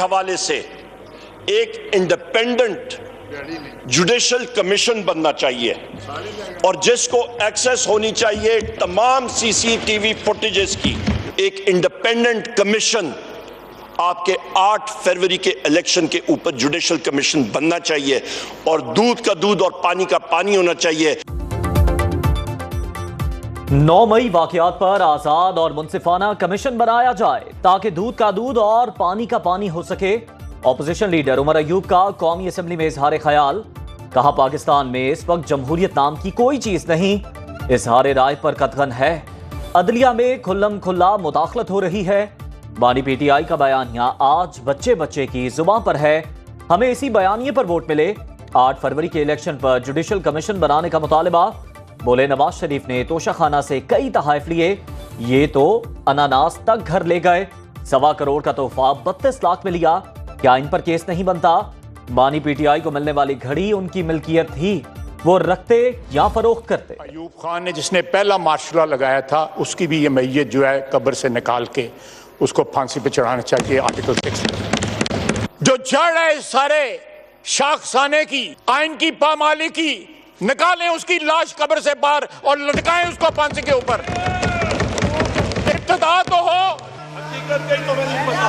हवाले से एक इंडिपेंडेंट जुडिशल कमीशन बनना चाहिए और जिसको एक्सेस होनी चाहिए तमाम सीसीटीवी फुटेजेस की। एक इंडिपेंडेंट कमीशन आपके 8 फरवरी के इलेक्शन के ऊपर जुडिशल कमीशन बनना चाहिए और दूध का दूध और पानी का पानी होना चाहिए। 9 मई वाकयात पर आजाद और मुनसिफाना कमीशन बनाया जाए ताकि दूध का दूध और पानी का पानी हो सके। ऑपोजिशन लीडर उमर अयूब का कौमी असेंबली में इजहार ख्याल। कहा, पाकिस्तान में इस वक्त जमहूरियत नाम की कोई चीज नहीं। इजहार राय पर कतगन है। अदलिया में खुल्लम खुल्ला मुदाखलत हो रही है। बानी पीटीआई का बयानिया आज बच्चे बच्चे की जुबान पर है। हमें इसी बयानिए पर वोट मिले। 8 फरवरी के इलेक्शन पर जुडिशल कमीशन बनाने का मुतालबा। बोले, नवाज शरीफ ने तोशाखाना से कई तहाइफ लिए, ये तो अनानास तक घर ले गए। 1.25 करोड़ का तोहफा 32 लाख में लिया, क्या इन पर केस नहीं बनता? बानी पीटीआई को मिलने वाली घड़ी उनकी मिल्कियत थी, वो रखते या फरोख्त करते। अयूब खान ने जिसने पहला मार्शल लगाया था उसकी भी ये मैयत जो है कब्र से निकाल के उसको फांसी पे चढ़ाना चाहिए। आर्टिकल 6 जो जड़ है सारे शाखसाने की, आइन की पामाली की, निकालें उसकी लाश कब्र से बाहर और लटकाएं उसको फांसी के ऊपर। इब्तिदा तो हो, हकीकत कहीं तो नहीं पता।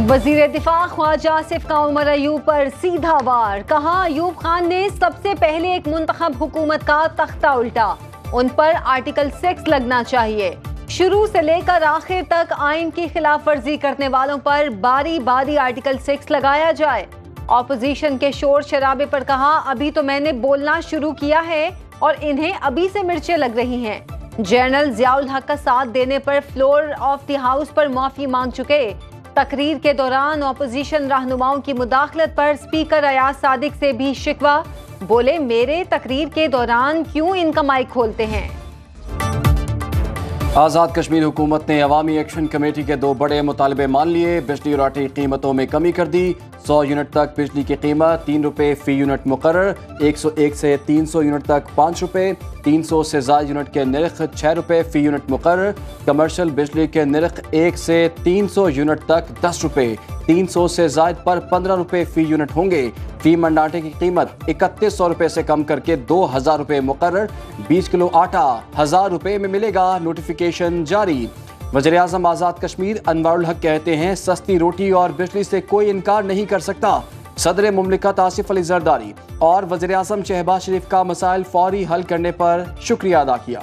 वजीर दिफा ख्वाजा आसिफ का उमर अयूब पर सीधा वार। कहा, अयूब खान ने सबसे पहले एक मुंतखब हुकूमत का तख्ता उल्टा, उन पर आर्टिकल 6 लगना चाहिए। शुरू से लेकर आखिर तक आइन की खिलाफ वर्जी करने वालों पर बारी बारी आर्टिकल 6 लगाया जाए। ऑपोजिशन के शोर शराबे पर कहा, अभी तो मैंने बोलना शुरू किया है और इन्हें अभी से मिर्चें लग रही हैं। जनरल जियाउल हक का साथ देने पर फ्लोर ऑफ द हाउस पर माफी मांग चुके। तकरीर के दौरान ऑपोजिशन रहनुमाओं की मुदाखलत पर स्पीकर अयाज सादिक से भी शिकवा। बोले, मेरे तकरीर के दौरान क्यों इनका माइक खोलते हैं? आज़ाद कश्मीर हुकूमत ने अवामी एक्शन कमेटी के 2 बड़े मुतालबे मान लिए। बिजली और आटे की कीमतों में कमी कर दी। 100 यूनिट तक बिजली की कीमत 3 रुपये फी यूनिट मुकर्रर। 101 से 300 यूनिट तक 5 रुपये। 300 से ज़ायद यूनिट के निर्ख 6 रुपये फी यूनिट मुकर्रर। कमर्शल बिजली के निर्ख 1 से 300 यूनिट तक 10 रुपये। 300 से ज़ायद पर 15 रुपये फी यूनिट होंगे। फी मंड आटे की कीमत 3100 रुपये से कम करके 2000 रुपये मुकर्रर। 20 किलो आटा 1000 रुपये में मिलेगा। नोटिफिकेशन जारी। वज़ीर आज़म आज़ाद कश्मीर अनवारुल हक कहते हैं, सस्ती रोटी और बिजली से कोई इनकार नहीं कर सकता। सदर मुमलिकत आसिफ अली जरदारी और वज़ीर आज़म शहबाज शरीफ का मसाइल फौरी हल करने पर शुक्रिया अदा किया।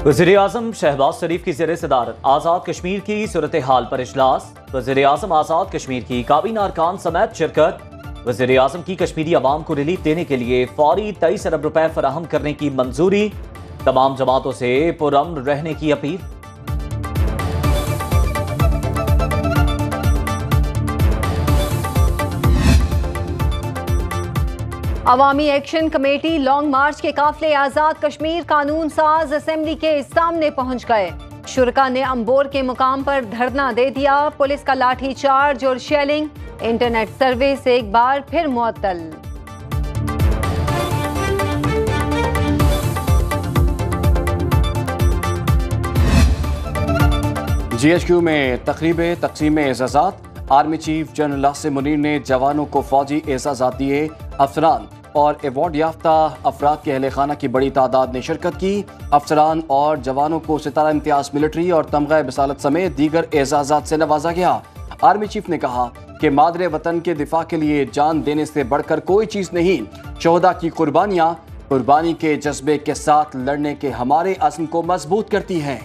वज़ीर आज़म शहबाज शरीफ की ज़ेर सदारत आज़ाद कश्मीर की सूरत हाल पर इजलास। वज़ीर आज़म आज़ाद कश्मीर की काबीना अरकान समेत शिरकत। वज़ीर आज़म की कश्मीरी अवाम को रिलीफ देने के लिए फौरी 23 अरब रुपए फराहम करने की मंजूरी। तमाम जमातों से पुरअमन रहने की अपील। अवामी एक्शन कमेटी लॉन्ग मार्च के काफिले आजाद कश्मीर कानून साज असेंबली के सामने पहुंच गए। शुरका ने अंबोर के मुकाम पर धरना दे दिया। पुलिस का लाठी चार्ज और शेलिंग। इंटरनेट सर्विस एक बार फिर मुअत्तल। GHQ में तकरीबें तकसीम एजाज़ात। Army chief general Asim Munir ने जवानों को फौजी एजाज़ात दिए। अफसरान और एवॉर्ड याफ्ता अफराद के अहले खाना की बड़ी तादाद ने शिरकत की। अफसरान और जवानों को सितारा इम्तियाज मिलिट्री और तमगा बसालत समेत दीगर एजाज़ात से नवाजा गया। आर्मी चीफ ने कहा कि मादरे वतन के दिफा के लिए जान देने से बढ़कर कोई चीज़ नहीं। शोहदा की कुर्बानियाँ कुर्बानी के जज्बे के साथ लड़ने के हमारे अज़्म को मजबूत करती हैं।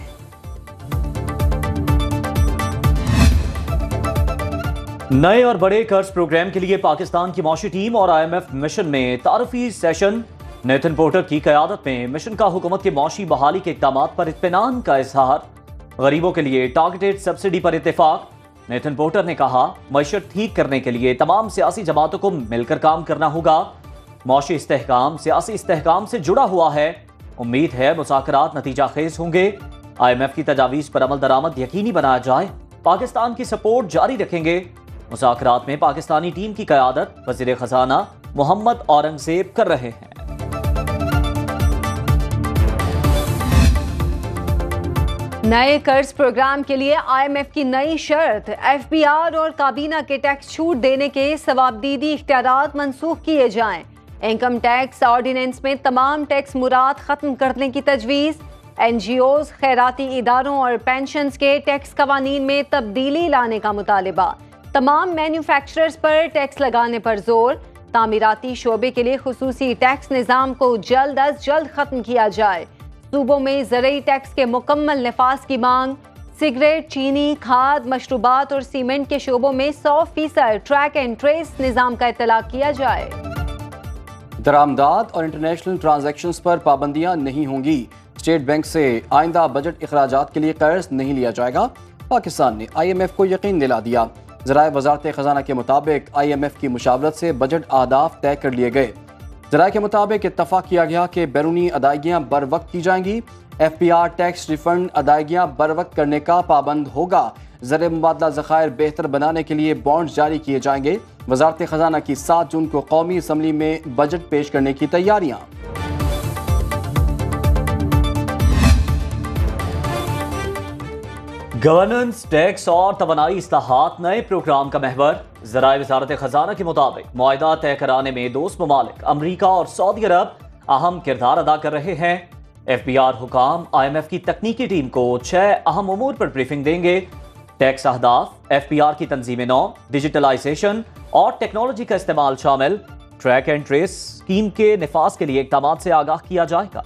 नए और बड़े कर्ज प्रोग्राम के लिए पाकिस्तान की मौशी टीम और IMF मिशन में तारफी सेशन। नेथन पोर्टर की क़यादत में मिशन का हुकूमत के मौशी बहाली के इक़दाम पर इत्मीनान का इजहार। गरीबों के लिए टारगेटेड सब्सिडी पर इत्तेफाक। नेथन पोर्टर ने कहा, मईशत ठीक करने के लिए तमाम सियासी जमातों को मिलकर काम करना होगा। मौशी इस्तेहकाम सियासी इस्तेहकाम से जुड़ा हुआ है। उम्मीद है मुज़ाकरात नतीजा खेज होंगे। IMF की तजावीज़ पर अमल दरामद यकीनी बनाया जाए। पाकिस्तान की सपोर्ट जारी रखेंगे। मुज़ाकरात में पाकिस्तानी टीम की क़यादत वज़ीर ख़ज़ाना मोहम्मद औरंगज़ेब कर रहे हैं। नए कर्ज प्रोग्राम के लिए IMF की नई शर्त, FBR और काबीना के टैक्स छूट देने के सवाबदीदी इख्तियारात मंसूख किए जाएं। इनकम टैक्स ऑर्डिनेंस में तमाम टैक्स मुराद खत्म करने की तजवीज़। NGOs, खैराती इदारों और पेंशन्स के टैक्स कवानीन में तब्दीली लाने का मुतालिबा। तमाम मैन्युफैक्चरर्स पर टैक्स लगाने पर जोर। तामीराती शोबे के लिए खुसूसी टैक्स निज़ाम को जल्द अज जल्द खत्म किया जाए। सूबों में ज़रूरी टैक्स के मुकम्मल नफाज की मांग। सिगरेट, चीनी, खाद, मशरूबात और सीमेंट के शोबों में 100% ट्रैक एंड ट्रेस निज़ाम का इत्तलाक किया जाए। दरामदाद और इंटरनेशनल ट्रांजैक्शंस पर पाबंदियां नहीं होंगी। स्टेट बैंक से आइंदा बजट अखराजात के लिए कर्ज नहीं लिया जाएगा। पाकिस्तान ने IMF को यकीन दिला दिया। ज़राए वज़ारत ख़ज़ाना के मुताबिक IMF की मुशावरत से बजट अहदाफ तय कर लिए गए। ज़राए के मुताबिक इत्तफाक किया गया कि बैरूनी अदायगियाँ बर वक्त की जाएंगी। FBR टैक्स रिफंड अदायगियाँ बर वक्त करने का पाबंद होगा। ज़र मुबादला ज़खायर बेहतर बनाने के लिए बॉन्ड जारी किए जाएंगे। वज़ारत ख़ज़ाना की 7 जून को कौमी असम्बली में बजट पेश करने की तैयारियाँ। गवर्नेंस, टैक्स और तवानाई इस्लाहात नए प्रोग्राम का महवर। ज़राए वज़ारत ख़ज़ाना के मुताबिक मुआहिदा तय कराने में दोस्त ममालिक अमरीका और सऊदी अरब अहम किरदार अदा कर रहे हैं। FBR हुकाम IMF की तकनीकी टीम को 6 अहम उमूर पर ब्रीफिंग देंगे। टैक्स अहदाफ, FBR की तंजीम नौ, डिजिटलाइजेशन और टेक्नोलॉजी का इस्तेमाल शामिल। ट्रैक एंड ट्रेस स्कीम के निफाज के लिए इक़दामात से आगाह किया जाएगा।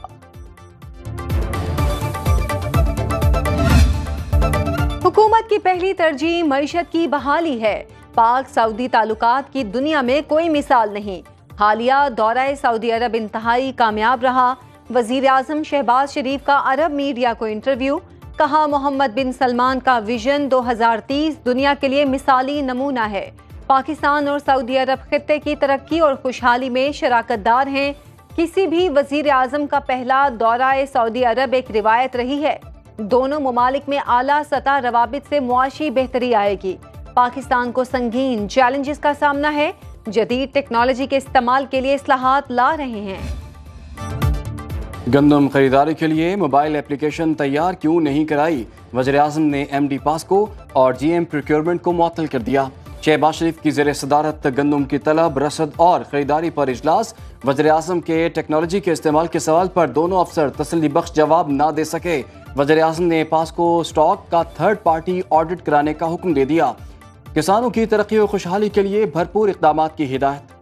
हुकूमत की पहली तरजीह मईशत की बहाली है। पाक सऊदी ताल्लुकात की दुनिया में कोई मिसाल नहीं। हालिया दौरा सऊदी अरब इंतहाई कामयाब रहा। वजीर आजम शहबाज शरीफ का अरब मीडिया को इंटरव्यू। कहा, मोहम्मद बिन सलमान का विजन 2030 दुनिया के लिए मिसाली नमूना है। पाकिस्तान और सऊदी अरब खित्ते की तरक्की और खुशहाली में शराकतदार हैं। किसी भी वजीर आजम का पहला दौरा सऊदी अरब एक रिवायत रही है। दोनों ममालिक में आला सतह रवाबित से मुआशी बेहतरी आएगी। पाकिस्तान को संगीन चैलेंजेस का सामना है। जदीद टेक्नोलॉजी के इस्तेमाल के लिए इस्लाहात ला रहे हैं। गंदम खरीदारी के लिए मोबाइल एप्लीकेशन तैयार क्यों नहीं कराई? वज़ीर आज़म ने MD पास्को और GM प्रोक्योरमेंट को मुअत्तल कर दिया। शहबाज शरीफ की ज़ेर सदारत गंदम की तलब, रसद और खरीदारी पर इजलास। वज़ीर आज़म के टेक्नोलॉजी के इस्तेमाल के सवाल पर दोनों अफसर तसल्ली बख्श जवाब ना दे सके। वज़ीर आज़म ने पास्को स्टॉक का थर्ड पार्टी ऑडिट कराने का हुक्म दे दिया। किसानों की तरक्की और खुशहाली के लिए भरपूर इक़दामात की हिदायत।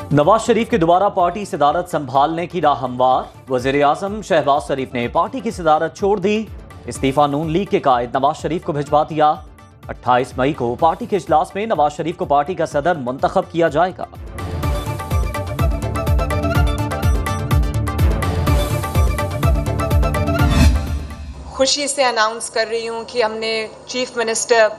नवाज शरीफ की दोबारा पार्टी सदारत संभालने की राह हमवार। वज़ीर आज़म शहबाज शरीफ ने पार्टी की सदारत छोड़ दी। इस्तीफा नून लीग के कायद नवाज शरीफ को भिजवा दिया। 28 मई को पार्टी के इजलास में नवाज शरीफ को पार्टी का सदर मुंतखब किया जाएगा। खुशी से अनाउंस कर रही हूं कि हमने chief minister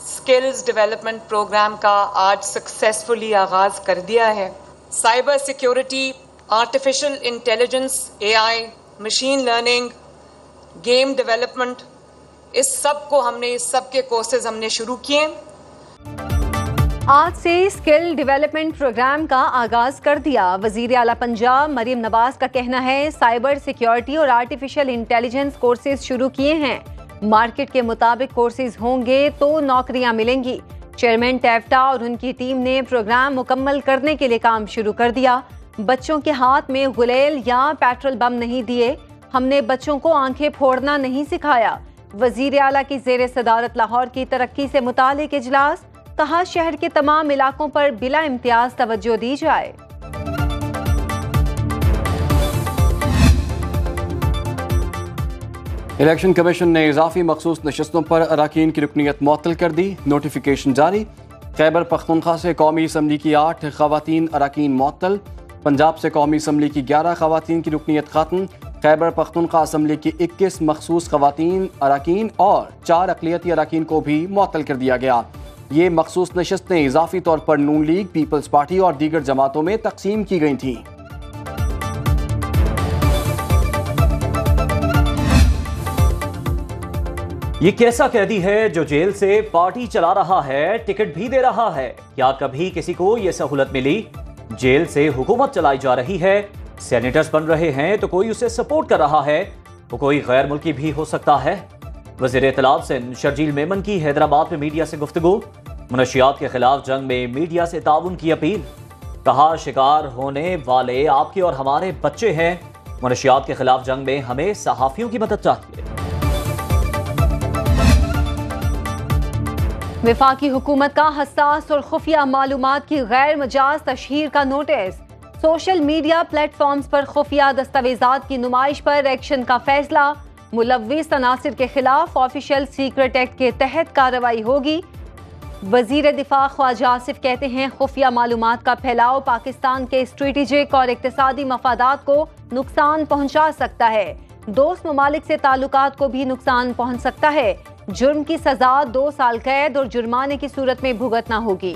skills development program का आज सक्सेसफुली आगाज कर दिया है। Cyber security, artificial intelligence, AI, machine learning, game development, इस सब के कोर्सेज हमने शुरू किए। आज से स्किल डेवलपमेंट प्रोग्राम का आगाज कर दिया। वजीर आला पंजाब मरीम नवाज का कहना है, साइबर सिक्योरिटी और आर्टिफिशियल इंटेलिजेंस कोर्सेज शुरू किए हैं। मार्केट के मुताबिक कोर्सेज होंगे तो नौकरियां मिलेंगी। चेयरमैन टैफ्टा और उनकी टीम ने प्रोग्राम मुकम्मल करने के लिए काम शुरू कर दिया। बच्चों के हाथ में गुलेल या पेट्रोल बम नहीं दिए। हमने बच्चों को आंखें फोड़ना नहीं सिखाया। वजीर आला की ज़ेर सदारत लाहौर की तरक्की से मुतालिक इजलास। कहा, शहर के तमाम इलाकों पर बिला इम्तियाज तवज्जो दी जाए। इलेक्शन कमीशन ने इजाफी मखसूस नशस्तों पर अराकीन की रुकनीत मुअत्तल कर दी। नोटिफिकेशन जारी। खैबर पख्तूनख्वा से कौमी असम्बली की 8 खवातीन अराकीन मुअत्तल। पंजाब से कौमी असम्बली की 11 खवातीन की रुकनीत खत्म। खैबर पख्तूनख्वा असम्बली की 21 मखसूस खवातीन अराकीन और 4 अक़लियती अराकीन को भी मुअत्तल कर दिया गया। ये मखसूस नशस्तें इजाफी तौर पर नून लीग, पीपल्स पार्टी और दीगर जमातों में तकसीम की गई थीं। یہ کیسا قیدی ہے جو جیل سے پارٹی چلا رہا ہے، ٹکٹ بھی دے رہا ہے؟ کیا کبھی کسی کو یہ سہولت ملی؟ جیل سے حکومت چلائی جا رہی ہے، سینیٹرز بن رہے ہیں تو کوئی اسے سپورٹ کر رہا ہے، وہ کوئی غیر ملکی بھی ہو سکتا ہے۔ وزیر اطلاع سندھ شرجیل میمن کی حیدرآباد میں میڈیا سے گفتگو، منشیات کے خلاف جنگ میں میڈیا سے تعاون کی اپیل، کہا شکار ہونے والے آپ کے اور ہمارے بچے ہیں، منشیات کے خلاف جنگ میں ہمیں صحافیوں کی مدد چاہیے۔ وفاقی حکومت کا حساس اور خفیہ معلومات کی غیر مجاز تشہیر کا notice, social media platforms پر خفیہ دستاویزات کی نمائش پر ایکشن کا فیصلہ، ملوث عناصر کے خلاف آفیشیل سیکرٹ ایکٹ کے تحت کارروائی ہوگی۔ وزیر دفاع خواجہ آصف کہتے ہیں خفیہ معلومات کا پھیلاؤ پاکستان کے اسٹریٹجک اور اقتصادی مفادات کو نقصان پہنچا سکتا ہے، دوست ممالک سے تعلقات کو بھی نقصان پہنچ سکتا ہے، جرم کی سزا 2 سال قید اور جرمانے کی صورت میں بھگتنا ہوگی۔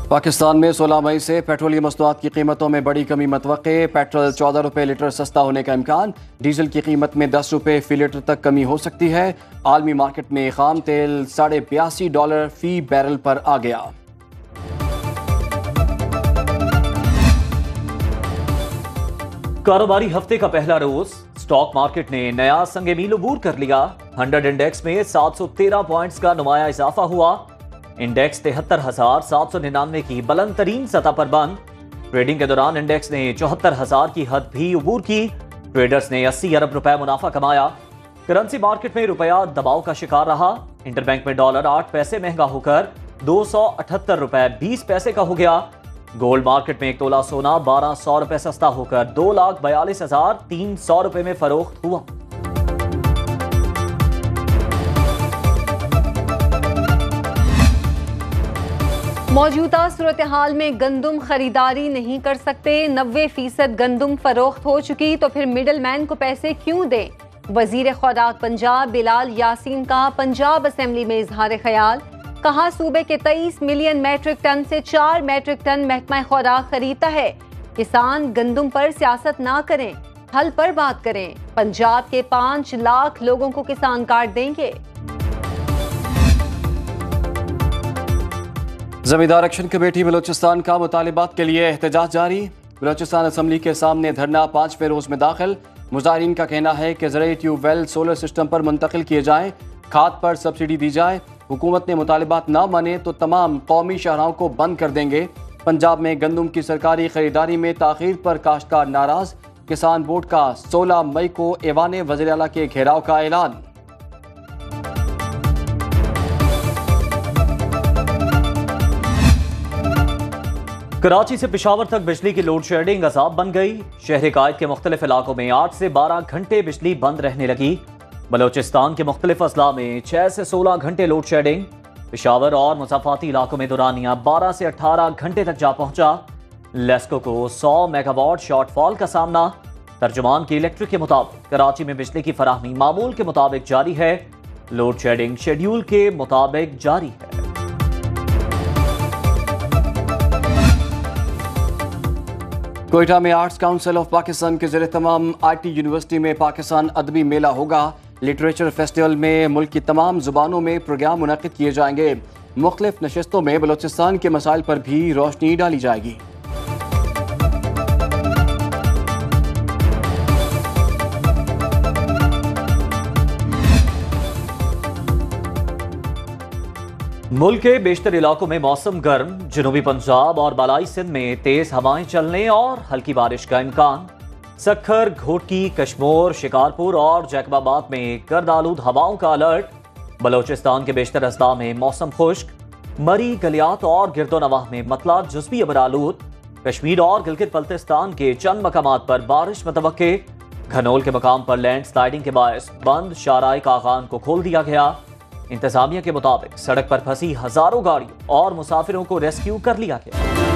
پاکستان میں 16 مئی سے پیٹرولیم مصنوعات کی قیمتوں میں بڑی کمی متوقع، پیٹرول 14 روپے لیٹر سستا ہونے کا امکان، ڈیزل کی قیمت میں 10 روپے فی لیٹر تک کمی ہو سکتی ہے۔ عالمی مارکیٹ میں خام تیل $82 فی بیرل پر آ گیا۔ کاروباری ہفتے کا پہلا روز، سٹاک مارکیٹ نے نیا سنگ میل عبور کر لیا، 100 انڈیکس میں 713 پوائنٹس کا نمایاں اضافہ ہوا، انڈیکس 73,799 کی بلند ترین سطح پر بند، ٹریڈنگ کے دوران انڈیکس نے 74,000 کی حد بھی عبور کی، ٹریڈرز نے 80 ارب روپے منافع کمایا۔ کرنسی مارکیٹ میں روپیہ دباؤ کا شکار رہا، انٹر بینک میں ڈالر 8 پیسے مہنگا ہو کر 278 روپے 20 پیسے کا ہو گیا، گولڈ مارکیٹ میں ایک تولہ سونا 1200 روپے سستا ہو کر 2,42,300 روپے میں فروخت ہوا۔ موجودہ صورتحال میں گندم خریداری نہیں کر سکتے، 90% گندم فروخت ہو چکی تو پھر مڈل مین کو پیسے کیوں دیں؟ وزیر خوراک پنجاب بلال یاسین کا پنجاب اسمبلی میں اظہار خیال، کہا صوبے کے 23 ملین میٹرک ٹن سے 4 میٹرک ٹن محکمہ خوراک خریدتا ہے، کسان گندم پر سیاست نہ کریں، حل پر بات کریں، پنجاب کے 5 لاکھ لوگوں کو کسان کارڈ دیں گے۔ زمیندار ایکشن کمیٹی بلوچستان کا مطالبات کے لیے احتجاج جاری، بلوچستان اسمبلی کے سامنے دھرنا 5ویں روز میں داخل، مظاہرین کا کہنا ہے کہ زرعی ٹیوب ویل سولر سسٹم پر منتقل کیے جائیں، کھاد پر سبسڈی دی جائے، حکومت نے مطالبات نہ مانے تو تمام قومی شاہراہوں کو بند کر دیں گے۔ پنجاب میں گندم کی سرکاری خریداری میں تاخیر پر کاشتکار ناراض، کسان بورڈ کا 16 مئی کو ایوان وزیر اعلیٰ کے گھیراؤ کا اعلان۔ کراچی سے پشاور تک بجلی کی لوڈ شیڈنگ عذاب بن گئی، شہر قائد کے مختلف علاقوں میں 8 سے 12 گھنٹے بجلی بند رہنے لگی، بلوچستان کے مختلف اضلاع میں 6 سے 16 گھنٹے لوڈ شیڈنگ، پشاور اور مضافاتی علاقوں میں دورانیہ 12 سے 18 گھنٹے تک جا پہنچا، لیسکو کو 100 میگا واٹ شارٹ فال کا سامنا، ترجمان کی الیکٹرک کے مطابق کراچی میں بجلی کی فراہمی معمول کے مطابق جاری ہے، لوڈ شیڈنگ شیڈیول کے مطابق جاری ہے۔ کوئٹہ میں آرٹس کونسل آف پاکستان کے زیر اہتمام آئی ٹی یونیورسٹی میں پاکستان ادبی میلہ ہوگا، لٹریچر فیسٹیول میں ملک کی تمام زبانوں میں پروگرام منعقد کیے جائیں گے، مختلف نشستوں میں بلوچستان کے مسائل پر بھی روشنی ڈالی جائے گی۔ ملک کے بیشتر علاقوں میں موسم گرم، جنوبی پنجاب اور بالائی سندھ میں تیز ہوائیں چلنے اور ہلکی بارش کا امکان، سکھر، گھوٹکی، کشمور، شکارپور اور جیکب آباد میں گرد آلود ہواؤں کا الرٹ، بلوچستان کے بیشتر اضلاع میں موسم خشک، مری، گلیات اور گرد و نواح میں مطلع جزوی ابر آلود، کشمیر اور گلگت بلتستان کے چند مقامات پر بارش متوقع، گھنول کے مقام پر لینڈ سلائیڈنگ کے باعث بند شارع کاغان کو کھول دیا گیا، انتظامیہ کے مطابق سڑک پر پھنسی ہزاروں گاڑیوں اور مسافروں کو ریسکیو کر لیا گیا۔